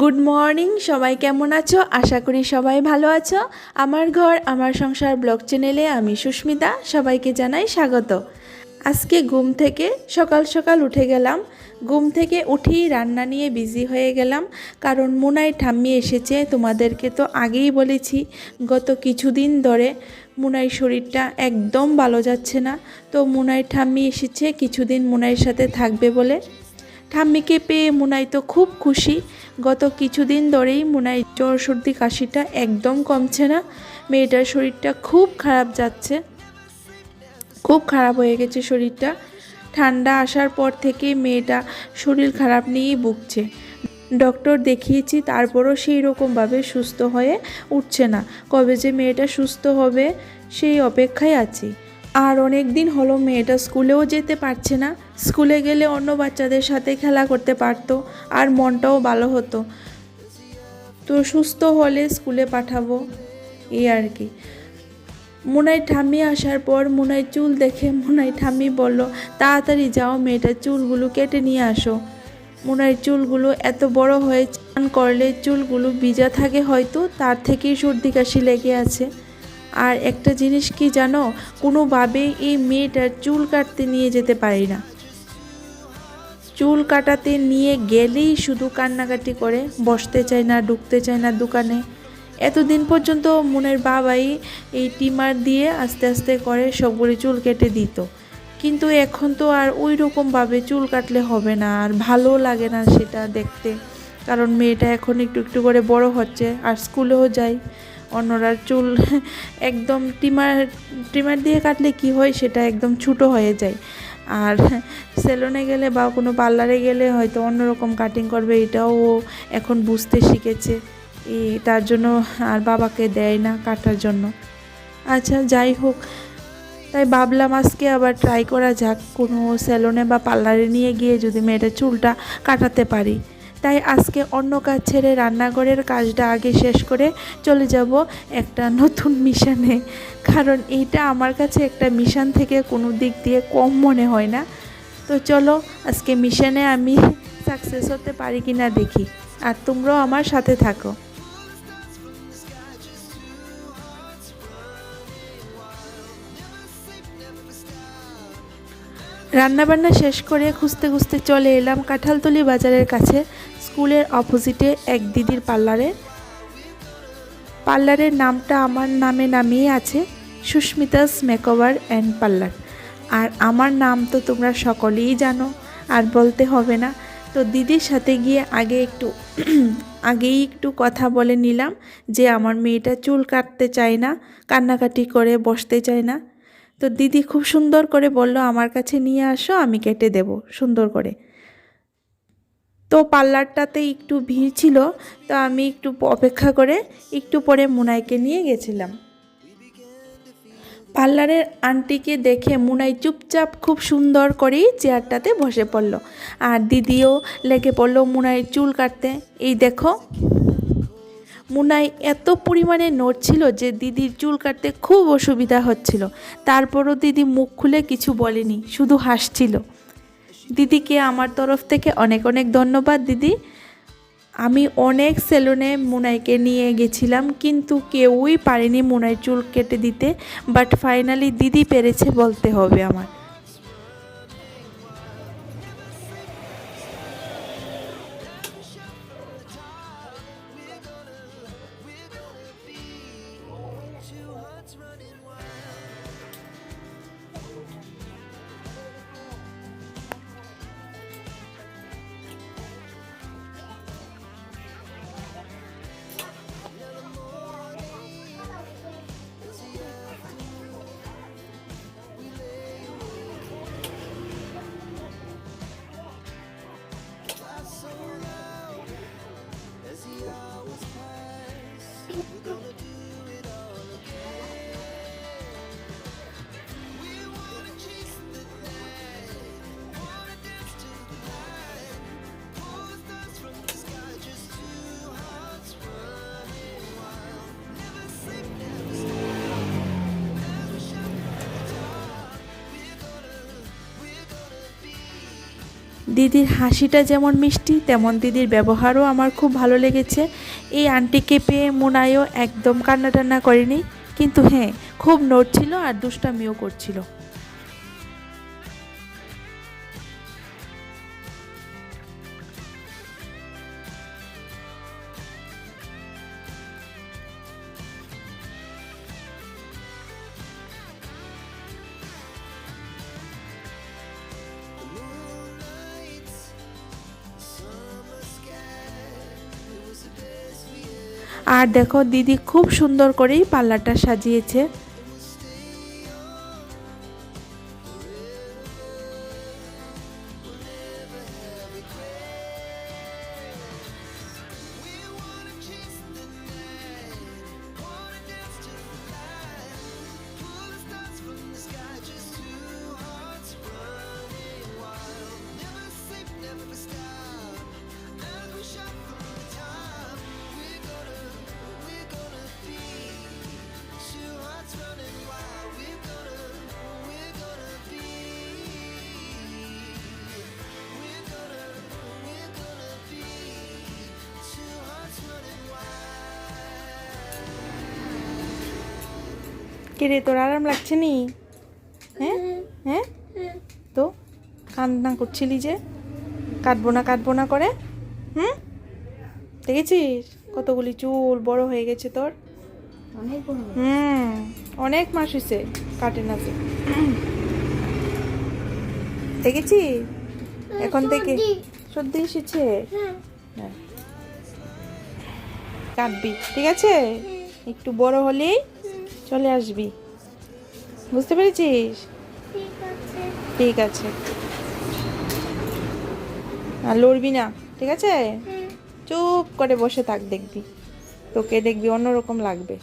Good morning, সবাই কেমন আছো? আশা করি সবাই ভালো আছো। আমার ঘর আমার সংসার ব্লগ চ্যানেলে আমি সুস্মিতা, সবাইকে জানাই স্বাগত। আজকে ঘুম থেকে সকাল সকাল উঠে গেলাম। ঘুম থেকে উঠেই রান্না নিয়ে বিজি হয়ে গেলাম, কারণ মুনাই ঠাম্মি এসেছে। তোমাদেরকে তো আগেই বলেছি, গত কিছুদিন ধরে মুনাই শরীরটা একদম ভালো যাচ্ছে না। তো মুনাই ঠাম্মি এসেছে কিছুদিন মুনাইয়ের সাথে থাকবে বলে। ঠাম্মিকে পেয়ে মুনাই তো খুব খুশি। গত কিছুদিন ধরেই মুনাই জ্বর সর্দি কাশিটা একদম কমছে না। মেয়েটার শরীরটা খুব খারাপ যাচ্ছে, খুব খারাপ হয়ে গেছে শরীরটা। ঠান্ডা আসার পর থেকে মেয়েটা শরীর খারাপ নিয়েই ভুগছে। ডক্টর দেখিয়েছি, তারপরও সেই রকমভাবে সুস্থ হয়ে উঠছে না। কবে যে মেয়েটা সুস্থ হবে সেই অপেক্ষায় আছি। আর অনেক দিন হলো মেয়েটা স্কুলেও যেতে পারছে না। স্কুলে গেলে অন্য বাচ্চাদের সাথে খেলা করতে পারতো, আর মনটাও ভালো হতো। তো সুস্থ হলে স্কুলে পাঠাবো, এই আর কি। মুনাই ঠাম্মি আসার পর মুনাই চুল দেখে মুনাই ঠাম্মি বলল, তাড়াতাড়ি যাও মেয়েটার চুলগুলো কেটে নিয়ে আসো। মুনাইয়ের চুলগুলো এত বড় হয়ে চান করলে চুলগুলো ভিজা থাকে, হয়তো তার থেকেই সর্দি কাশি লেগে আছে। আর একটা জিনিস কি জানো, কোনোভাবেই এই মেয়েটার চুল কাটতে নিয়ে যেতে পারি না। চুল কাটাতে নিয়ে গেলেই শুধু কান্নাকাটি করে, বসতে চায় না, ঢুকতে চায় না দোকানে। এতদিন পর্যন্ত মুনের বাবাই এই ট্রিমার দিয়ে আস্তে আস্তে করে সবগুলি চুল কেটে দিত, কিন্তু এখন তো আর ওই রকমভাবে চুল কাটলে হবে না, আর ভালো লাগে না সেটা দেখতে। কারণ মেয়েটা এখন একটু একটু করে বড় হচ্ছে, আর স্কুলেও যায়। অন্যরা চুল একদম ট্রিমার দিয়ে কাটলে কি হয়, সেটা একদম ছোটো হয়ে যায়। আর সেলুনে গেলে বা কোনো পার্লারে গেলে হয়তো অন্যরকম কাটিং করবে, এটাও ও এখন বুঝতে শিখেছে। তার জন্য আর বাবাকে দেয় না কাটার জন্য। আচ্ছা, যাই হোক, তাই ভাবলাম আজকে আবার ট্রাই করা যাক, কোনো সেলুনে বা পার্লারে নিয়ে গিয়ে যদি মেয়েটার চুলটা কাটাতে পারি। তাই আজকে অন্য কাজ ছেড়ে রান্নাঘরের কাজটা আগে শেষ করে চলে যাব একটা নতুন মিশনে। কারণ এইটা আমার কাছে একটা মিশন থেকে কোনো দিক দিয়ে কম মনে হয় না। তো চলো আজকে মিশনে আমি সাকসেস হতে পারি কি না দেখি, আর তোমরাও আমার সাথে থাকো। রান্নাবান্না শেষ করে খুঁজতে খুঁজতে চলে এলাম কাঁঠালতলি বাজারের কাছে, স্কুলের অপোজিটে এক দিদির পার্লারে। পার্লারের নামটা আমার নামে নামিয়ে আছে, সুস্মিতাস মেকওভার অ্যান্ড পার্লার। আর আমার নাম তো তোমরা সকলেই জানো, আর বলতে হবে না। তো দিদির সাথে গিয়ে আগেই একটু কথা বলে নিলাম যে আমার মেয়েটা চুল কাটতে চায় না, কান্নাকাটি করে বসতে চায় না। তো দিদি খুব সুন্দর করে বলল, আমার কাছে নিয়ে আসো, আমি কেটে দেব সুন্দর করে। তো পার্লারটাতে একটু ভিড় ছিল, তো আমি একটু অপেক্ষা করে একটু পরে মুনাইকে নিয়ে গেছিলাম। পার্লারের আন্টিকে দেখে মুনাই চুপচাপ খুব সুন্দর করেই চেয়ারটাতে বসে পড়ল, আর দিদিও লেগে পড়ল মুনাইয়ের চুল কাটতে। এই দেখো, মুনাই এত পরিমাণে নড়ছিল যে দিদির চুল কাটতে খুব অসুবিধা হচ্ছিল। তারপরও দিদি মুখ খুলে কিছু বলেনি, শুধু হাসছিল। দিদিকে আমার তরফ থেকে অনেক অনেক ধন্যবাদ দিদি। আমি অনেক সেলুনে মুনাইকে নিয়ে গেছিলাম, কিন্তু কেউই পারেনি মুনাইয়ের চুল কেটে দিতে, বাট ফাইনালি দিদি পেরেছে বলতে হবে আমার। দিদির হাসিটা যেমন মিষ্টি তেমন দিদির ব্যবহারও আমার খুব ভালো লেগেছে। এই আন্টিকে পেয়ে মুনায়ও একদম কান্না টান্না করেনি, কিন্তু হ্যাঁ খুব নড়ছিল আর দুষ্টামিও করছিল। আর দেখো দিদি খুব সুন্দর করেই পার্লারটা সাজিয়েছে। কিরে তোর আরাম লাগছে নি? হ্যাঁ হ্যাঁ, তো কান্না করছিলি যে কাটবো না করে। দেখেছিস কতগুলি চুল বড় হয়ে গেছে তোর? অনেক মাস হয়েছে কাটে না যে, দেখেছি এখন থেকে সর্দি এসেছে। হ্যাঁ কাটবি, ঠিক আছে, একটু বড় হলেই চলে আসবি, বুঝতে পেরেছিস? ঠিক আছে, আর লড়বি না, ঠিক আছে? চুপ করে বসে থাক, দেখবি তোকে দেখবি অন্যরকম লাগবে।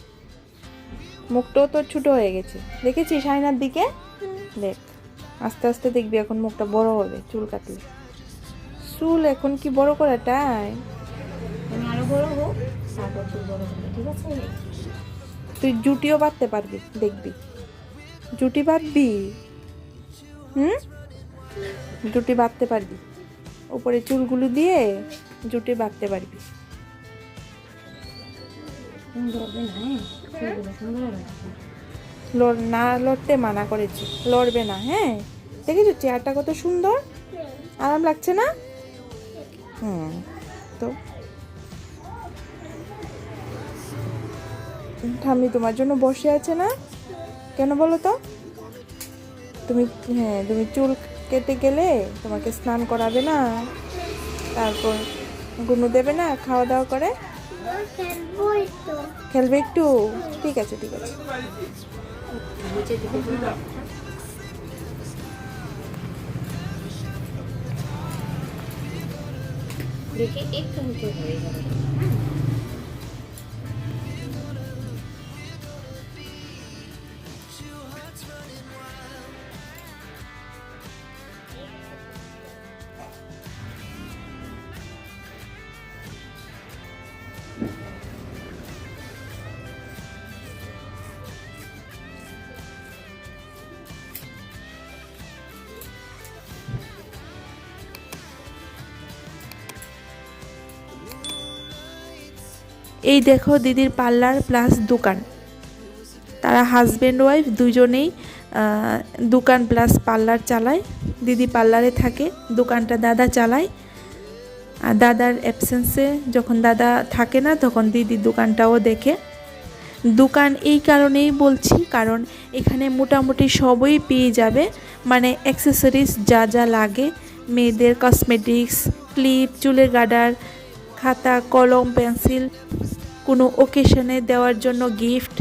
মুখটাও তোর ছোট হয়ে গেছে, দেখেছিস আয়নার দিকে দেখ, আস্তে আস্তে দেখবি এখন মুখটা বড় হবে চুল কাটলে। চুল এখন কি বড় করাটাই? আরো বড় হোক তারপর চুল বড় হবে, ঠিক আছে? তুই জুটিও বাঁধতে পারবি, দেখবি জুটি বাঁধবি। জুটি বাঁধতে পারবি, উপরে চুলগুলো দিয়ে জুটি বাঁধতে পারবি। না লড়তে মানা করেছি, লড়বে না। হ্যাঁ দেখেছো চেয়ারটা কত সুন্দর, আরাম লাগছে না? তো ঠাম্মি তোমার জন্য বসে আছে না, কেন বলো তো? তুমি চুল কেটে গেলে তোমাকে স্নান করাবে না, তারপর গুনু দেবে না, খাওয়া দাওয়া করে খেলবে একটু, ঠিক আছে ঠিক আছে। দেখে একটু নিচে হয়ে যাবে। এই দেখো দিদির পার্লার প্লাস দোকান, তারা হাজব্যান্ড ওয়াইফ দুজনেই দোকান প্লাস পার্লার চালায়। দিদি পার্লারে থাকে, দোকানটা দাদা চালায়। আর দাদার অ্যাবসেন্সে যখন দাদা থাকে না তখন দিদি দোকানটাও দেখে। দোকান এই কারণেই বলছি কারণ এখানে মোটামুটি সবই পেয়ে যাবে, মানে অ্যাক্সেসরিজ যা যা লাগে, মেয়েদের কসমেটিক্স, ক্লিপ, চুলের গার্ডার, খাতা, কলম, পেন্সিল, কোনো ওকেশনে দেওয়ার জন্য গিফট।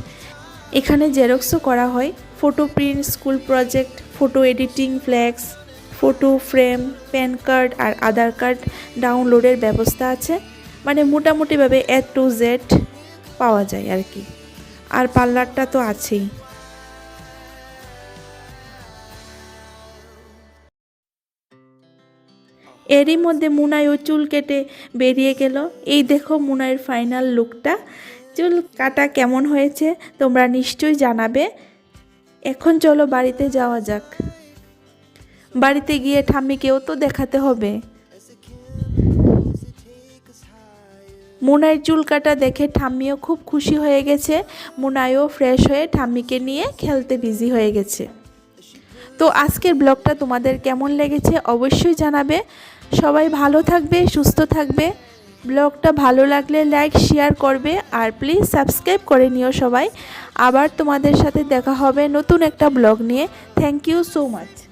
এখানে জেরক্সও করা হয়, photo print, school project, photo editing, flex, photo frame, PAN card আর আধার কার্ড ডাউনলোডের ব্যবস্থা আছে। মানে মোটামুটিভাবে A to Z পাওয়া যায় আর কি। আর পার্লারটা তো আছেই। এরই মধ্যে মুনাইও চুল কেটে বেরিয়ে গেল। এই দেখো মুনাইয়ের ফাইনাল লুকটা। চুল কাটা কেমন হয়েছে তোমরা নিশ্চয়ই জানাবে। এখন চলো বাড়িতে যাওয়া যাক। বাড়িতে গিয়ে ঠাম্মিকেও তো দেখাতে হবে। মুনার চুল কাটা দেখে ঠাম্মিও খুব খুশি হয়ে গেছে। মুনায়ও ফ্রেশ হয়ে ঠাম্মিকে নিয়ে খেলতে বিজি হয়ে গেছে। তো আজকের ব্লগটা তোমাদের কেমন লেগেছে অবশ্যই জানাবে। সবাই ভালো থাকবে, সুস্থ থাকবে। ব্লগটা ভালো লাগলে লাইক শেয়ার করবে আর প্লিজ সাবস্ক্রাইব করে নিও সবাই। আবার তোমাদের সাথে দেখা হবে নতুন একটা ব্লগ নিয়ে। Thank you so much.